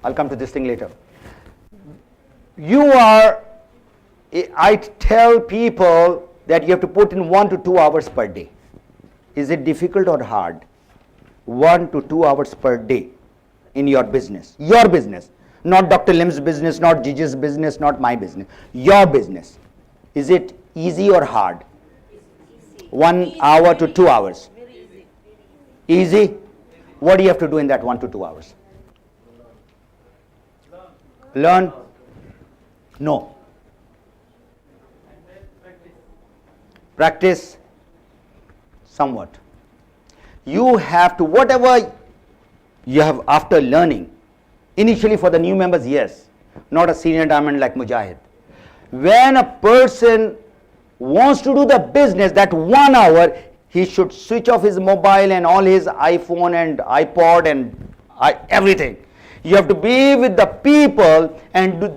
I'll come to this thing later. I tell people that you have to put in 1 to 2 hours per day. Is it difficult or hard? 1 to 2 hours per day in your business. Your business. Not Dr. Lim's business, not Gigi's business, not my business. Your business. Is it easy or hard? 1 hour to 2 hours. Easy? What do you have to do in that 1 to 2 hours? Learn? No. Practice? Somewhat. You have to, whatever you have after learning, initially for the new members, yes, not a senior diamond like Mujahid. When a person wants to do the business, that 1 hour, he should switch off his mobile and all his iPhone and iPod and everything. You have to be with the people and do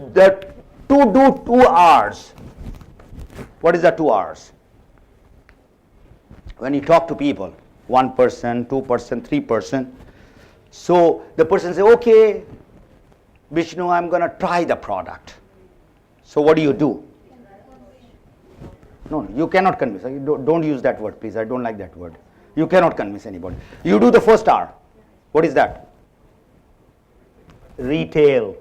2 hours. What is the 2 hours? When you talk to people, 1 person, 2 person, 3 person. So the person says, okay, Vishnu, I'm going to try the product. So what do? No, you cannot convince. Don't use that word, please. I don't like that word. You cannot convince anybody. You do the first hour. What is that? Retail.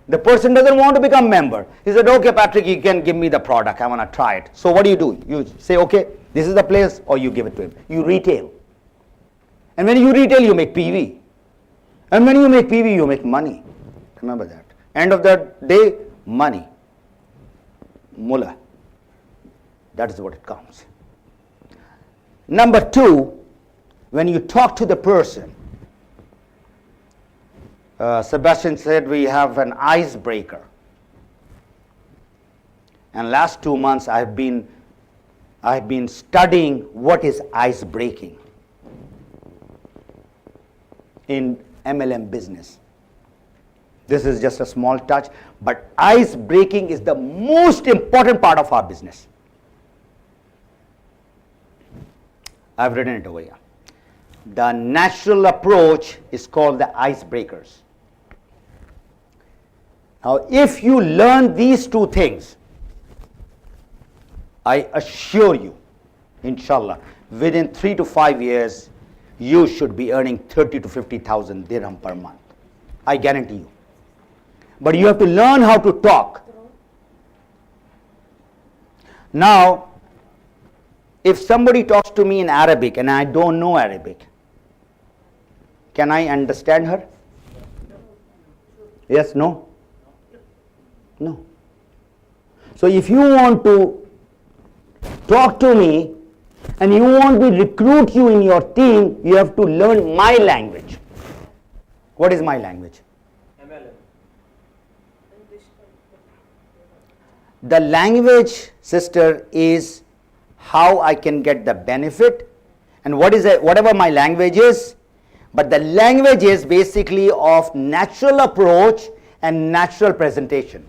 The person doesn't want to become member. He said, okay, Patrick, you can give me the product. I want to try it. So what do? You say, okay, this is the place, or you give it to him. You retail. And when you retail, you make PV. And when you make PV, you make money. Remember that. End of the day, money. Mullah. That is what it counts. Number 2, when you talk to the person, Sebastian said we have an icebreaker. And last 2 months I've been studying what is ice breaking in MLM business. This is just a small touch, but ice breaking is the most important part of our business. I've written it over here. The natural approach is called the icebreakers. Now, if you learn these 2 things, I assure you, inshallah, within 3 to 5 years, you should be earning 30 to 50,000 dirham per month. I guarantee you. But you have to learn how to talk. Now, if somebody talks to me in Arabic and I don't know Arabic, can I understand her? Yes, no? No. So if you want to talk to me and you want me to recruit you in your team, you have to learn my language. What is my language? The language, sister, is how I can get the benefit, and whatever my language is, but the language is basically of natural approach and natural presentation.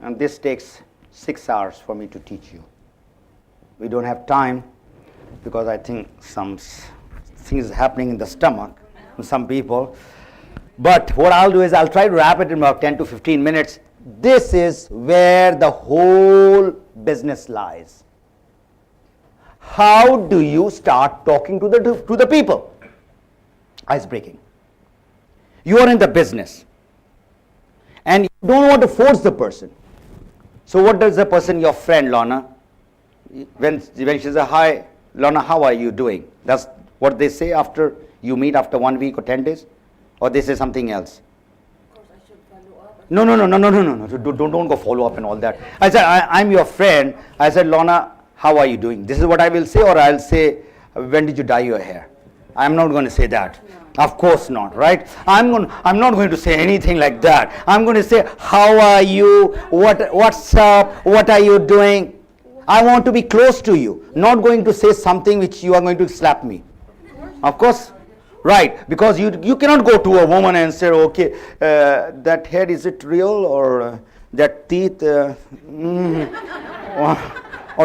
And this takes 6 hours for me to teach you. We don't have time because I think some things happening in the stomach in some people. But what I'll do is I'll try to wrap it in about 10 to 15 minutes. This is where the whole business lies. How do you start talking to the people? Ice breaking. You are in the business and you don't want to force the person. So what does the person, your friend Lorna, when she says, hi Lorna, how are you doing? That's what they say after you meet after 1 week or 10 days? Or they say something else? Of course I should follow up. No. Don't go follow up and all that. I said, I'm your friend. I said, Lorna, how are you doing? This is what I will say, or I'll say, when did you dye your hair? I'm not going to say that. No. Of course not, right? I'm not going to say anything like that. I'm going to say, how are you? What's up? What are you doing? I want to be close to you. Not going to say something which you are going to slap me. Of course. Right, because you cannot go to a woman and say, okay, that hair, is it real, or that teeth, or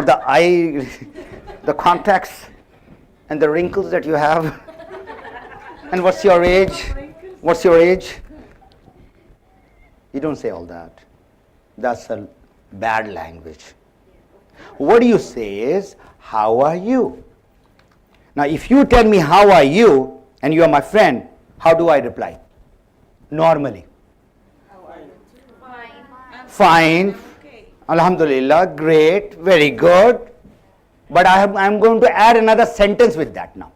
the eye, the contacts and the wrinkles that you have, And what's your age? What's your age? You don't say all that. That's a bad language. What do you say is, how are you? Now, if you tell me how are you, and you are my friend, how do I reply? Normally. Fine. Alhamdulillah, great, very good. But I'm going to add another sentence with that now.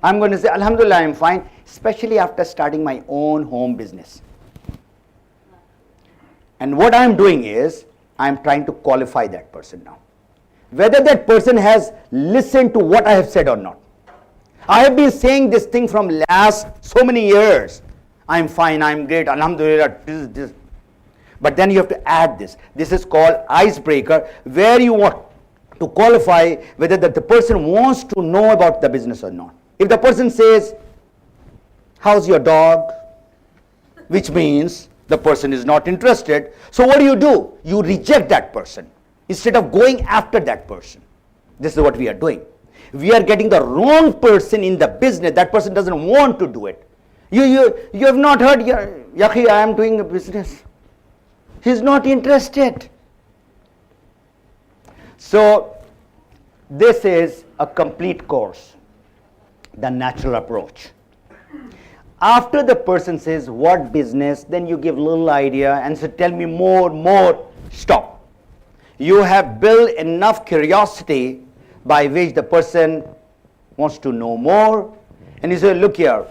I'm going to say, Alhamdulillah, I'm fine, especially after starting my own home business. And what I'm doing is, I'm trying to qualify that person now. Whether that person has listened to what I have said or not. I have been saying this thing from last so many years. I'm fine, I'm great, Alhamdulillah, this. But then you have to add this. This is called icebreaker, where you want to qualify whether that the person wants to know about the business or not. If the person says, how's your dog? Which means the person is not interested. So what do? You reject that person instead of going after that person. This is what we are doing. We are getting the wrong person in the business. That person doesn't want to do it. You have not heard, Yakhi, I am doing a business. He's not interested. So this is a complete course, the natural approach. After the person says, what business? Then you give little idea and say, tell me more. Stop. You have built enough curiosity by which the person wants to know more. And you say, look here,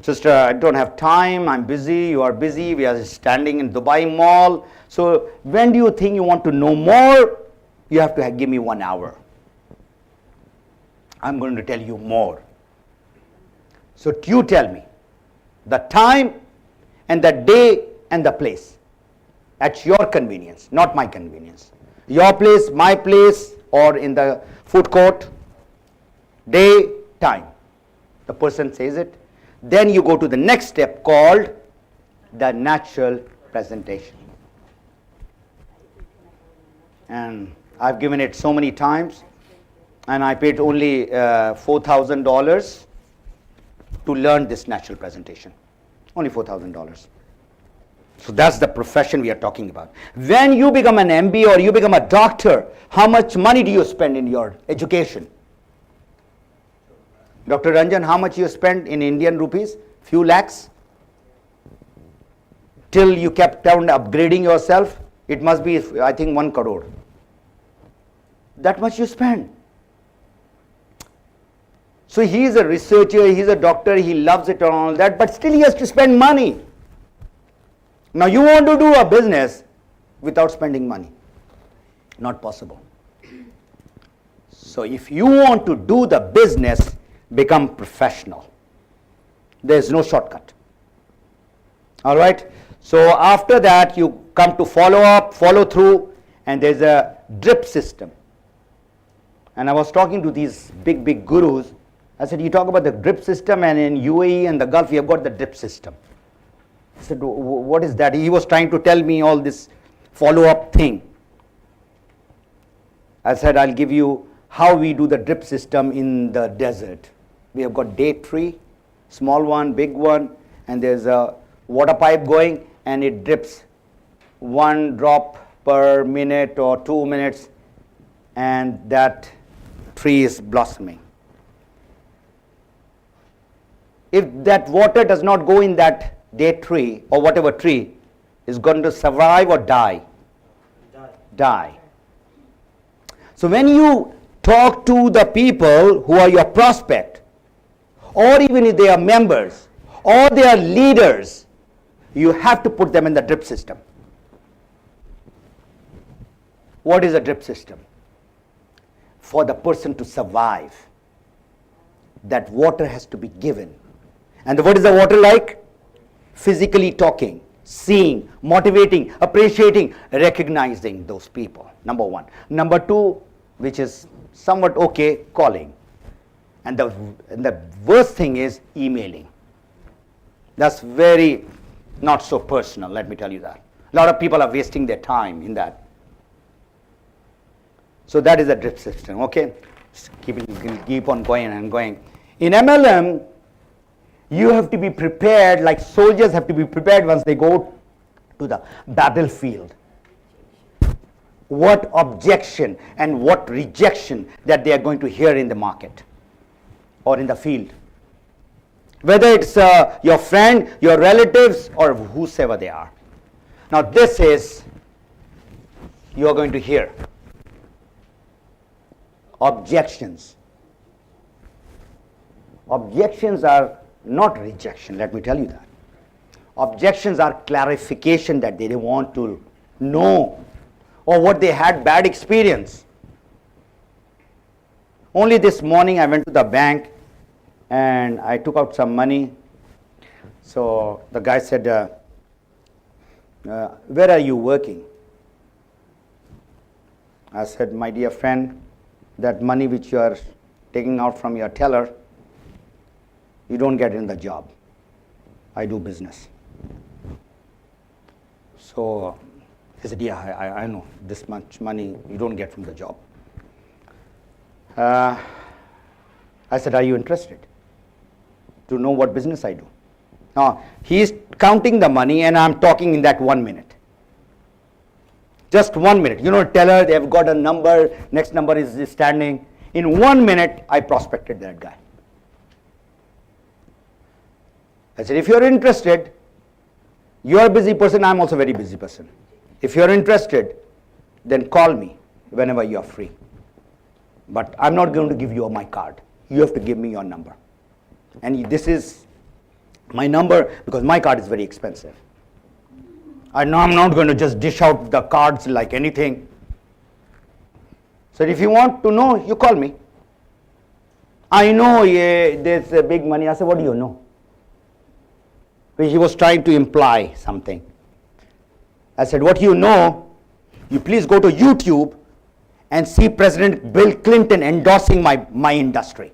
sister, I don't have time, I'm busy, you are busy, we are standing in Dubai Mall. So when do you think you want to know more? You have to give me 1 hour. I'm going to tell you more. So you tell me the time and the day and the place at your convenience, not my convenience. Your place, my place, or in the food court, day, time. The person says it. Then you go to the next step called the natural presentation. And I've given it so many times, and I paid only $4,000 to learn this natural presentation. Only $4,000. So that's the profession we are talking about. When you become an MBA or you become a doctor, how much money do you spend in your education? Dr. Ranjan, how much you spent in Indian rupees? Few lakhs? Till you kept on upgrading yourself, it must be, I think, 1 crore. That much you spend. So he is a researcher, he is a doctor, he loves it and all that, but still he has to spend money. Now you want to do a business without spending money. Not possible. So if you want to do the business, become professional. There is no shortcut. All right. So after that you come to follow up, follow through, and there's a drip system. And I was talking to these big gurus. I said, you talk about the drip system, and in UAE and the Gulf you have got the drip system. I said, what is that? He was trying to tell me all this follow-up thing. I said, I'll give you how we do the drip system in the desert. We have got date tree, small one, big one, and there's a water pipe going, and it drips 1 drop per minute or 2 minutes, and that tree is blossoming. If that water does not go in that date tree or whatever tree, is going to survive or die? Die. So when you talk to the people who are your prospect, or even if they are members, or they are leaders, you have to put them in the drip system. What is a drip system? For the person to survive, that water has to be given. And what is the water like? Physically talking, seeing, motivating, appreciating, recognizing those people. Number one. Number two, which is somewhat okay, calling. And the worst thing is emailing. That's very not so personal, let me tell you that. A lot of people are wasting their time in that. So that is a drip system, okay? Keep on going and going. In MLM, You have to be prepared, like soldiers have to be prepared once they go to the battlefield. What objection and what rejection that they are going to hear in the market or in the field. Whether it's your friend, your relatives, or whosoever they are. Now this is, you are going to hear objections. Objections are not rejection, let me tell you that. Objections are clarification that they want to know, or what they had bad experience. Only this morning I went to the bank and I took out some money. So the guy said, where are you working? I said, my dear friend, that money which you are taking out from your teller, you don't get in the job. I do business. So he said, yeah, I know, this much money you don't get from the job. I said, are you interested to know what business I do? Now, he is counting the money and I'm talking in that 1 minute. Just 1 minute. You know, teller, they have got a number, next number is standing. In 1 minute, I prospected that guy. I said, if you're interested, you're a busy person, I'm also a very busy person. If you're interested, then call me whenever you're free. But I'm not going to give you my card. You have to give me your number. And this is my number because my card is very expensive. I know I'm not going to just dish out the cards like anything. So if you want to know, you call me. I know there's a big money. I said, what do you know? He was trying to imply something. I said, what you know, you please go to YouTube and see President Bill Clinton endorsing my industry.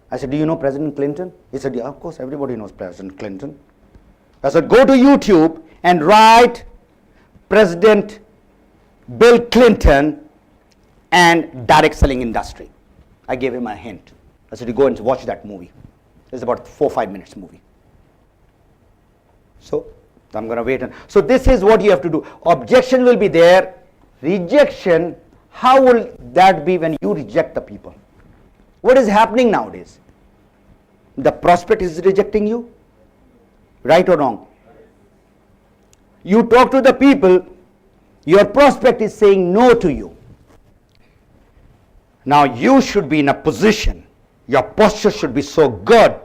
I said, do you know President Clinton? He said, yeah, of course, everybody knows President Clinton. I said, go to YouTube and write President Bill Clinton and direct selling industry. I gave him a hint. I said, you go and watch that movie. It's about 4 or 5 minutes movie. So I'm going to wait. So this is what you have to do. Objection will be there. Rejection, how will that be when you reject the people? What is happening nowadays? The prospect is rejecting you? Right or wrong? You talk to the people, your prospect is saying no to you. Now you should be in a position, your posture should be so good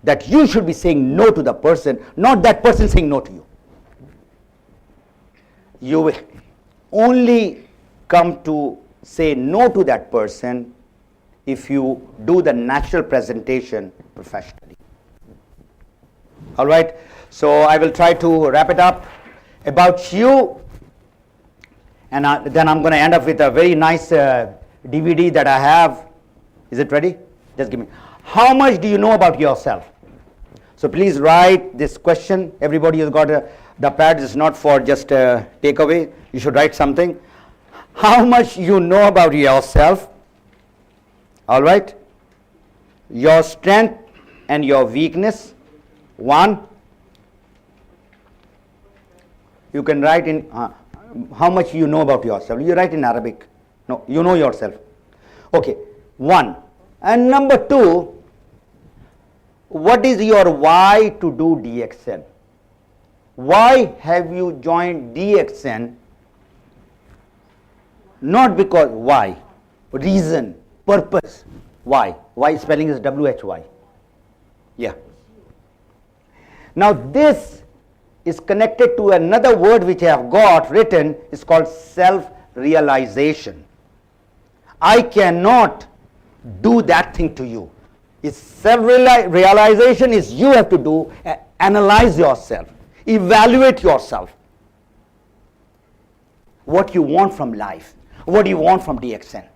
that you should be saying no to the person, not that person saying no to you. You will only come to say no to that person if you do the natural presentation professionally. All right, so I will try to wrap it up about you, and then I'm going to end up with a very nice DVD that I have. Is it ready? Just give me. How much do you know about yourself? So please write this question. Everybody has got the pad. Is not for just takeaway. You should write something. How much you know about yourself? All right. Your strength and your weakness. 1. You can write in how much you know about yourself. You write in Arabic. No, you know yourself. Okay. 1. And number 2. What is your why to do DXN? Why have you joined DXN? Not because, why? Reason, purpose, why? Why spelling is WHY. Yeah. Now this is connected to another word which I have got written, is called self-realization. I cannot do that thing to you. It's self-realization is you have to do, analyze yourself, evaluate yourself. What you want from life, what do you want from DXN?